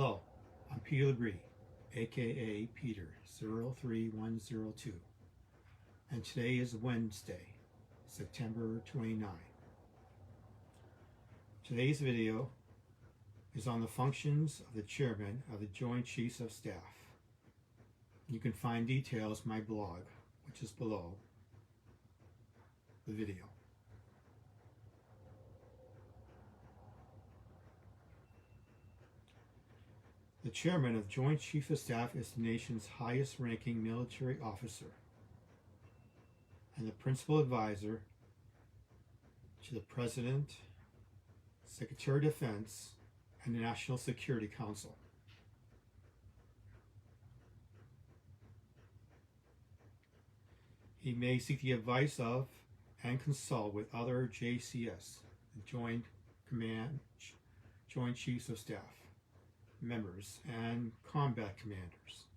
Hello, I'm Peter Legree, aka Peter03102, and today is Wednesday, September 29. Today's video is on the functions of the Chairman of the Joint Chiefs of Staff. You can find details in my blog, which is below the video. The Chairman of Joint Chiefs of Staff is the nation's highest-ranking military officer and the principal advisor to the President, Secretary of Defense, and the National Security Council. He may seek the advice of and consult with other JCS, the Joint Chiefs of Staff members and combat commanders.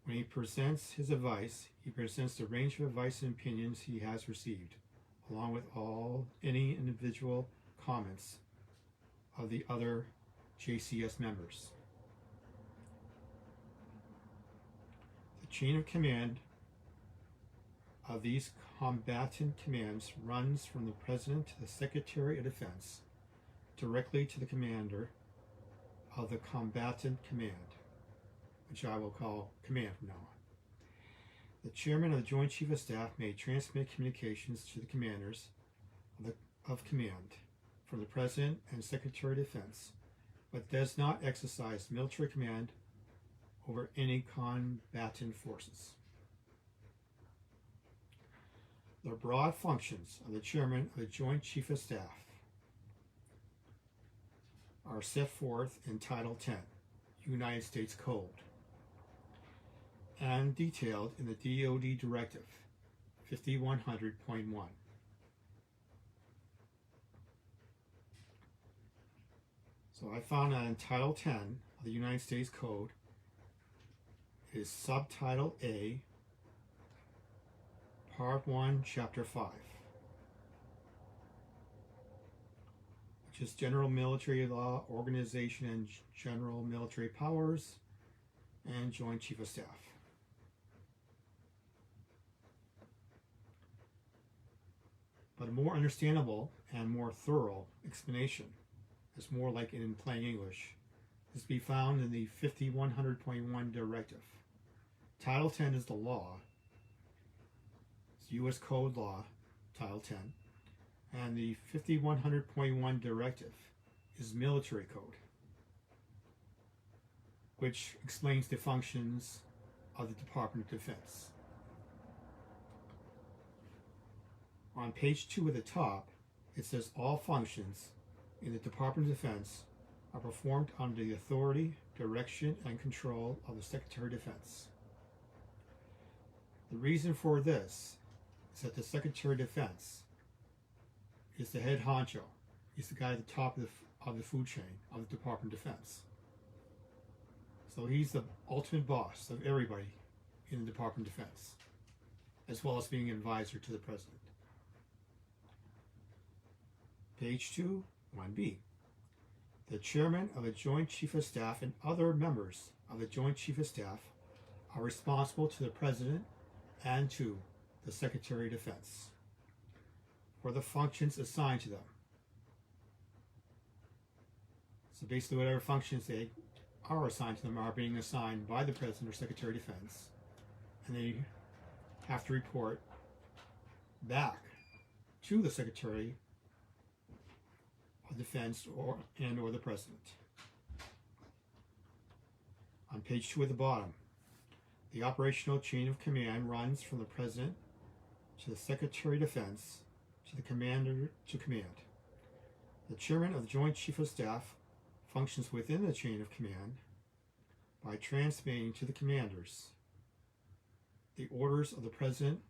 When he presents his advice, he presents the range of advice and opinions he has received, along with any individual comments of the other JCS members. The chain of command of these combatant commands runs from the President to the Secretary of Defense, directly to the commander of the combatant command, which I will call command from now on. The Chairman of the Joint Chiefs of Staff may transmit communications to the commanders of command from the President and Secretary of Defense, but does not exercise military command over any combatant forces. The broad functions of the Chairman of the Joint Chiefs of Staff are set forth in Title 10, United States Code, and detailed in the DOD Directive 5100.1. So I found that in Title 10 of the United States Code is Subtitle A, Part 1, Chapter 5. Which is General Military Law, Organization and General Military Powers, and Joint Chief of Staff. But a more understandable and more thorough explanation, it's more like in plain English, is to be found in the 5100.1 Directive. Title 10 is the law. It's U.S. Code Law, Title 10. And the 5100.1 Directive is military code, which explains the functions of the Department of Defense. On page 2 at the top, it says all functions in the Department of Defense are performed under the authority, direction, and control of the Secretary of Defense. The reason for this is that the Secretary of Defense is the head honcho. He's the guy at the top of the food chain of the Department of Defense. So he's the ultimate boss of everybody in the Department of Defense, as well as being an advisor to the President. Page 2, 1B. The Chairman of the Joint Chiefs of Staff and other members of the Joint Chiefs of Staff are responsible to the President and to the Secretary of Defense for the functions assigned to them. So basically whatever functions they are assigned to them are being assigned by the President or Secretary of Defense, and they have to report back to the Secretary of Defense or the President. On page 2 at the bottom, the operational chain of command runs from the President to the Secretary of Defense to the Commander to command. The Chairman of the Joint Chiefs of Staff functions within the chain of command by transmitting to the commanders the orders of the President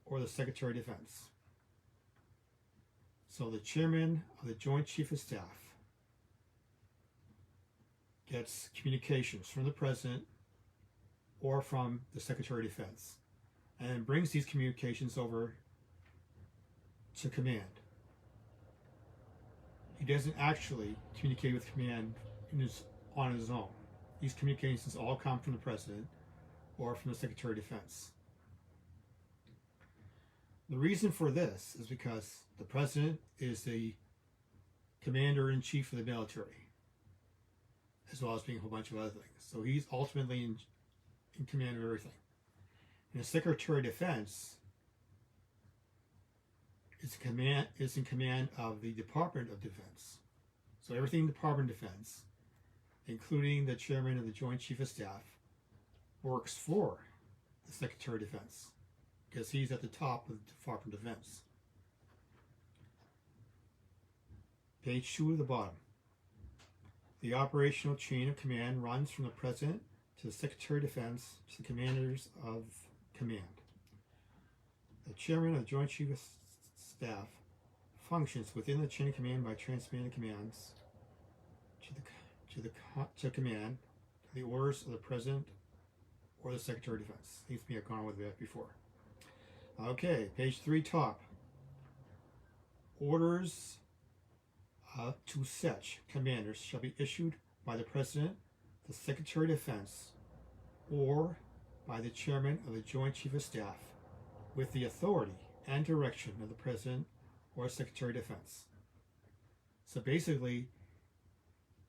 or the Secretary of Defense. So the Chairman of the Joint Chiefs of Staff gets communications from the President or from the Secretary of Defense, and brings these communications over to command. He doesn't actually communicate with command on his own. These communications all come from the President or from the Secretary of Defense. The reason for this is because the President is the Commander-in-Chief of the military, as well as being a whole bunch of other things. So he's ultimately in command of everything. And the Secretary of Defense is in command of the Department of Defense. So everything Department of Defense, including the Chairman of the Joint Chief of Staff, works for the Secretary of Defense, because he's at the top of the Department of Defense. Page 2 at the bottom. The operational chain of command runs from the President to the Secretary of Defense to the Commanders of Command. The Chairman of the Joint Chief of Staff functions within the chain of command by transmitting commands to command the orders of the President or the Secretary of Defense. Needs to be gone with that before. Okay, page 3 top. Orders to such commanders shall be issued by the President, the Secretary of Defense, or by the Chairman of the Joint Chief of Staff, with the authority and direction of the President or Secretary of Defense. So basically,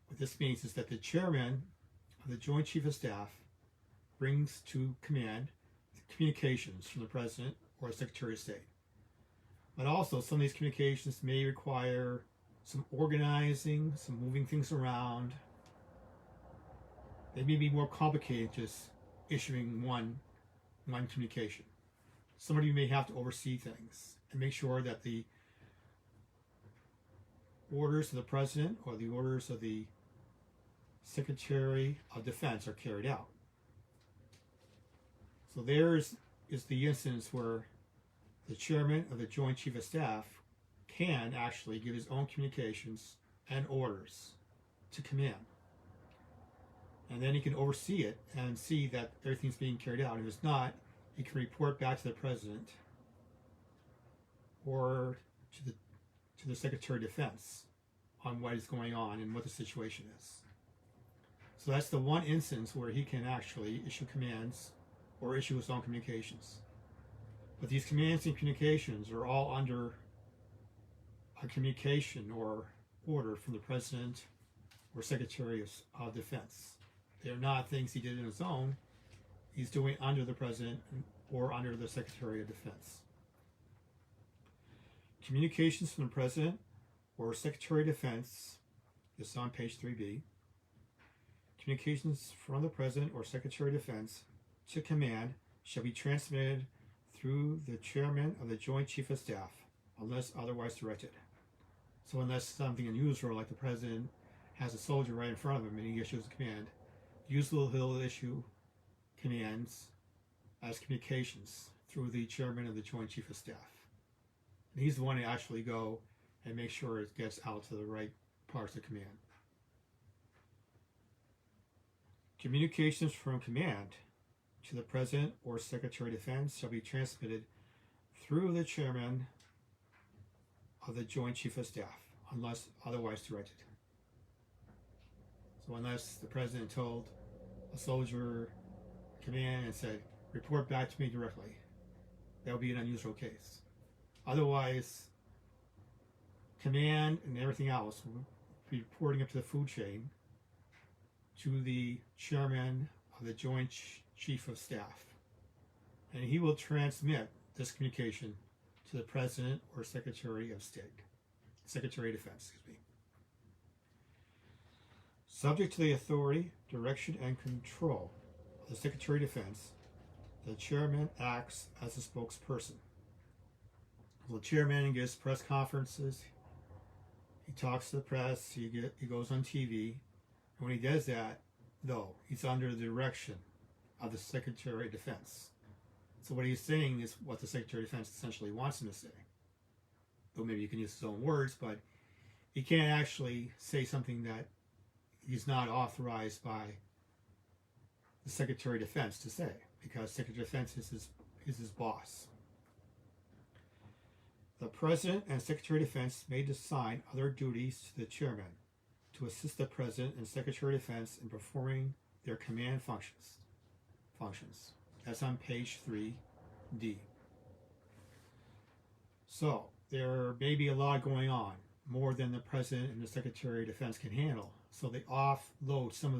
what this means is that the Chairman of the Joint Chief of Staff brings to command the communications from the President or Secretary of State. But also, some of these communications may require some organizing, some moving things around. They may be more complicated just issuing one communication. Somebody may have to oversee things and make sure that the orders of the President or the orders of the Secretary of Defense are carried out. So there's the instance where the Chairman of the Joint Chief of Staff can actually give his own communications and orders to command. And then he can oversee it and see that everything's being carried out. If it's not, he can report back to the President or to the Secretary of Defense on what is going on and what the situation is. So that's the one instance where he can actually issue commands or issue his own communications. But these commands and communications are all under a communication or order from the President or Secretary of Defense. They're not things he did on his own. He's doing under the President or under the Secretary of Defense. Communications from the President or Secretary of Defense, this is on page 3b. Communications from the President or Secretary of Defense to command shall be transmitted through the Chairman of the Joint Chief of Staff, unless otherwise directed. So unless something unusual, like the President has a soldier right in front of him and he issues a command, usually he'll issue commands as communications through the Chairman of the Joint Chief of Staff. And he's the one to actually go and make sure it gets out to the right parts of command. Communications from command to the President or Secretary of Defense shall be transmitted through the Chairman of the Joint Chief of Staff, unless otherwise directed. So unless the President told a soldier command and said, report back to me directly, that would be an unusual case. Otherwise, command and everything else will be reporting up to the food chain to the Chairman of the Joint Chief of Staff. And he will transmit this communication to the President or Secretary of State, Secretary of Defense, Subject to the authority, direction, and control of the Secretary of Defense, the Chairman acts as a spokesperson. The Chairman gives press conferences, he talks to the press, he goes on TV, and when he does that, though, he's under the direction of the Secretary of Defense. So what he's saying is what the Secretary of Defense essentially wants him to say. Though maybe you can use his own words, but he can't actually say something that he's not authorized by the Secretary of Defense to say, because Secretary of Defense is his boss. The President and Secretary of Defense may assign other duties to the Chairman to to assist the President and Secretary of Defense in performing their command functions. That's on page 3D. So there may be a lot going on, more than the President and the Secretary of Defense can handle. So they offload some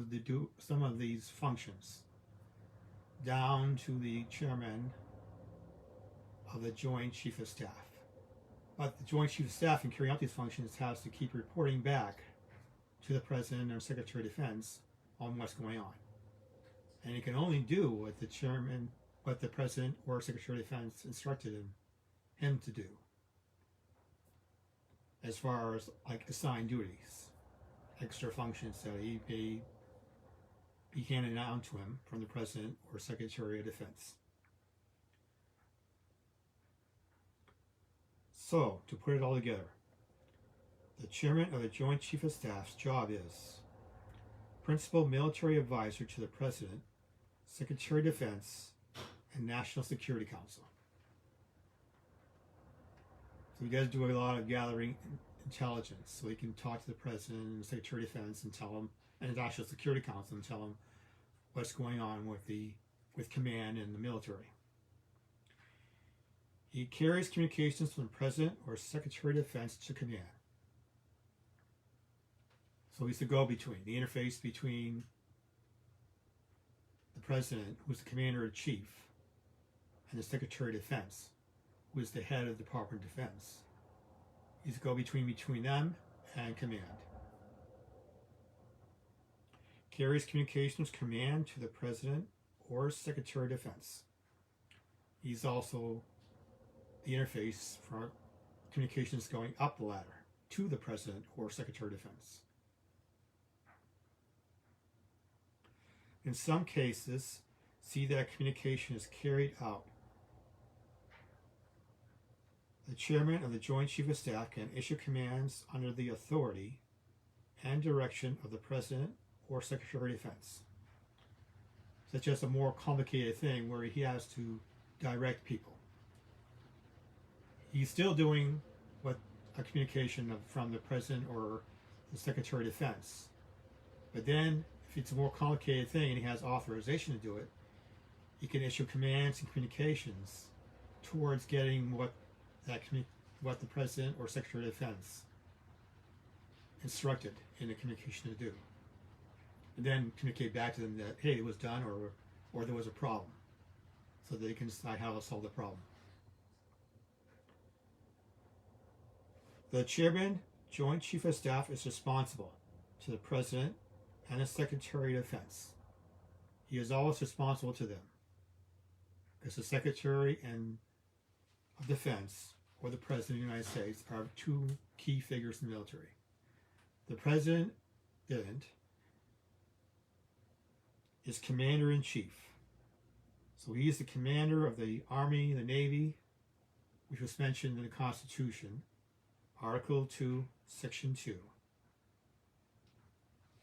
of these functions down to the Chairman of the Joint Chief of Staff. But the Joint Chief of Staff, in carrying out these functions, has to keep reporting back to the President or Secretary of Defense on what's going on. And he can only do what the President or Secretary of Defense instructed him to do, as far as like assigned duties, extra functions that he may be handed down to him from the President or Secretary of Defense. So, to put it all together, the Chairman of the Joint Chief of Staff's job is Principal Military Advisor to the President, Secretary of Defense, and National Security Council. So he does do a lot of gathering intelligence, so he can talk to the President and the Secretary of Defense and tell him, and the National Security Council, and tell him what's going on with command and the military. He carries communications from the President or Secretary of Defense to command. So he's the go-between, the interface between the President, who's the Commander-in-Chief, and the Secretary of Defense, who is the head of the Department of Defense. He's the go-between between them and command. Carries communications command to the President or Secretary of Defense. He's also the interface for communications going up the ladder to the President or Secretary of Defense. In some cases, see that communication is carried out. The Chairman of the Joint Chief of Staff can issue commands under the authority and direction of the President or Secretary of Defense, such as a more complicated thing where he has to direct people. He's still doing what a communication from the President or the Secretary of Defense, but then if it's a more complicated thing and he has authorization to do it, he can issue commands and communications towards getting what the President or Secretary of Defense instructed in the communication to do, and then communicate back to them that, hey, it was done, or there was a problem, so they can decide how to solve the problem. The Chairman, Joint Chief of Staff, is responsible to the President and the Secretary of Defense. He is always responsible to them, because the Secretary of Defense or the President of the United States are two key figures in the military. The President is Commander-in-Chief. So he is the commander of the Army, the Navy, which was mentioned in the Constitution, Article 2, Section 2,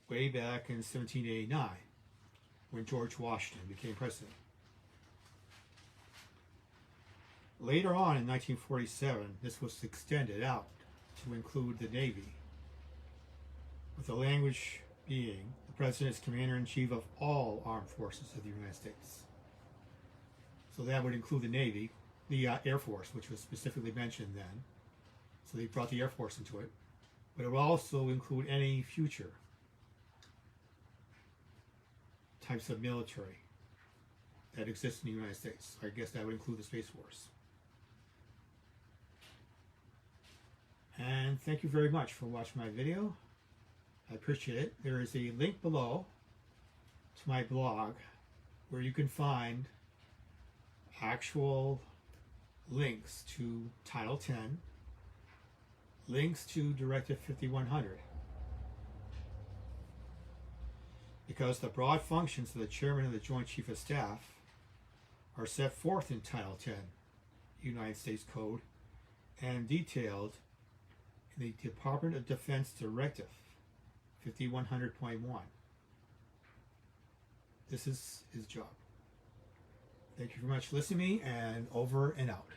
way back in 1789, when George Washington became president. Later on in 1947, this was extended out to include the Navy, with the language being the President is Commander-in-Chief of all armed forces of the United States. So that would include the Navy, the Air Force, which was specifically mentioned then. So they brought the Air Force into it. But it would also include any future types of military that exist in the United States. I guess that would include the Space Force. And thank you very much for watching my video. I appreciate it. There is a link below to my blog where you can find actual links to Title 10, links to Directive 5100. Because the broad functions of the Chairman of the Joint Chief of Staff are set forth in Title 10, United States Code, and detailed in the Department of Defense Directive 5100.1. This is his job. Thank you very much for listening to me, and over and out.